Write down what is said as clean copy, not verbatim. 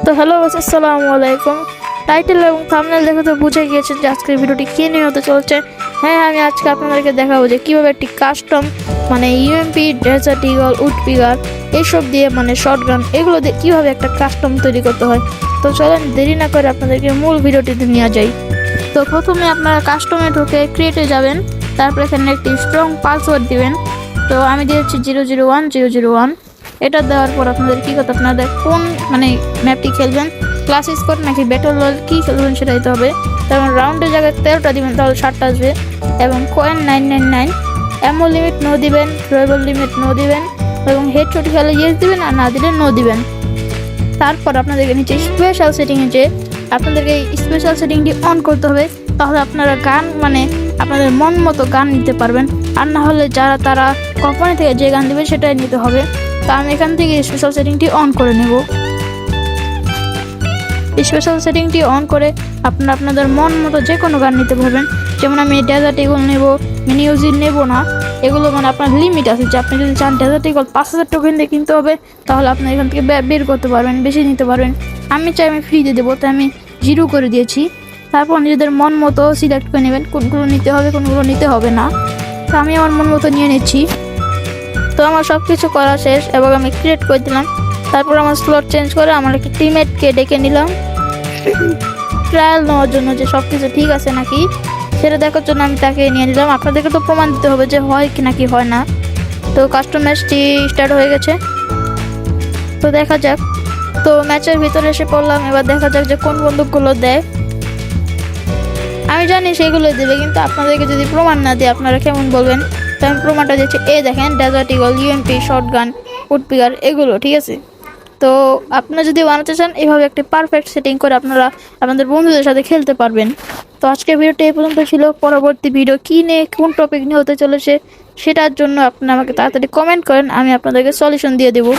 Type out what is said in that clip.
তো হ্যালো আসসালামু আলাইকুম। টাইটেল এবং থাম্বনেল দেখে তো বুঝে গিয়েছেন যে আজকের ভিডিওটি কী নিয়ে হতে চলছে। হ্যাঁ, আমি আজকে আপনাদেরকে দেখাবো যে কীভাবে একটি কাস্টম মানে ইউএমপি, ডেজার্ট ইগল, উডপিগার এইসব দিয়ে মানে শটগান এগুলো দিয়ে কীভাবে একটা কাস্টম তৈরি করতে হয়। তো চলেন দেরি না করে আপনাদেরকে মূল ভিডিওটিতে নিয়ে যাই। তো প্রথমে আপনারা কাস্টমে ঢুকে ক্রিয়েটে যাবেন, তারপর এখানে একটি স্ট্রং পাসওয়ার্ড দিবেন। তো আমি দিয়েছি 001001। এটা দেওয়ার পর আপনাদের কী করতে, আপনাদের কোন মানে ম্যাপটি খেলবেন, ক্লাস স্কোয়াড নাকি ব্যাটল রয়্যাল কী খেলবেন সেটা দিতে হবে। তেমন রাউন্ডের জায়গায় 13টা দিবেন, তাহলে 7টা আসবে। এবং কয়েন 999, অ্যামো লিমিট নো দিবেন, থ্রোয়েবল লিমিট নো দিবেন, এবং হেডশট খেলে ইয়েস দিবেন, আর না দিলে নো দিবেন। তারপর আপনাদেরকে নিচে স্পেশাল সেটিংয়ে যে আপনাদেরকে এই স্পেশাল সেটিংটি অন করতে হবে, তাহলে আপনারা গান মানে আপনাদের মন মতো গান নিতে পারবেন। আর না হলে তারা কোম্পানি থেকে যে গান দেবে সেটাই নিতে হবে। তো আমি এখান থেকে স্পেশাল সেটিংটি অন করে নেব। স্পেশাল সেটিংটি অন করে আপনারা আপনাদের মন মতো যে কোনো গান নিতে পারবেন। যেমন আমি ডেজার্ট ইগল নেব, মিনি ইউজি নেব না। এগুলো মানে আপনার লিমিট আছে, যে আপনি যদি চান ডেজার্ট ইগল 5000 টোকেন দিয়ে কিনতে হবে, তাহলে আপনি এখান থেকে বের করতে পারবেন, বেশি নিতে পারবেন। আমি চাই আমি ফ্রিতে দেবো, তাই আমি 0 করে দিয়েছি। তারপর নিজেদের মন মতো সিলেক্ট করে নেবেন কোনগুলো নিতে হবে, কোনগুলো নিতে হবে না। তো আমি আমার মন মতো নিয়ে নিচ্ছি। তো আমার সব কিছু করা শেষ এবং আমি ক্রিয়েট করে দিলাম। তারপর আমার স্লট চেঞ্জ করে আমার একটা টিমমেটকে ডেকে নিলাম ট্রায়াল নেওয়ার জন্য, যে সব কিছু ঠিক আছে নাকি সেটা দেখার জন্য আমি তাকে নিয়ে নিলাম। আপনাদেরকে তো প্রমাণ দিতে হবে যে হয় কি নাকি হয় না। তো কাস্টম ম্যাচটি স্টার্ট হয়ে গেছে, তো দেখা যাক। তো ম্যাচের ভিতরে এসে পড়লাম, এবার দেখা যাক যে কোন বন্দুকগুলো দেয়। আমি জানি সেগুলোই দেবে, কিন্তু আপনাদেরকে যদি প্রমাণ না দেয় আপনারা কেমন বলবেন। তো আমি প্রমাণটা দিচ্ছি, দেখেন ডেজার্ট ইগল, ইউএমপি, শটগান, উডপিগার এগুলো ঠিক আছে। তো আপনারা যদি বানাতে চান এভাবে একটা পারফেক্ট সেটিং করে আপনারা আপনাদের বন্ধুদের সাথে খেলতে পারবেন। তো আজকের ভিডিওটি এই পর্যন্ত ছিল। পরবর্তী ভিডিও কী নিয়ে, কোন টপিক নিয়ে হতে চলেছে সেটার জন্য আপনারা আমাকে তাড়াতাড়ি কমেন্ট করেন, আমি আপনাদেরকে সলিউশন দিয়ে দেবো।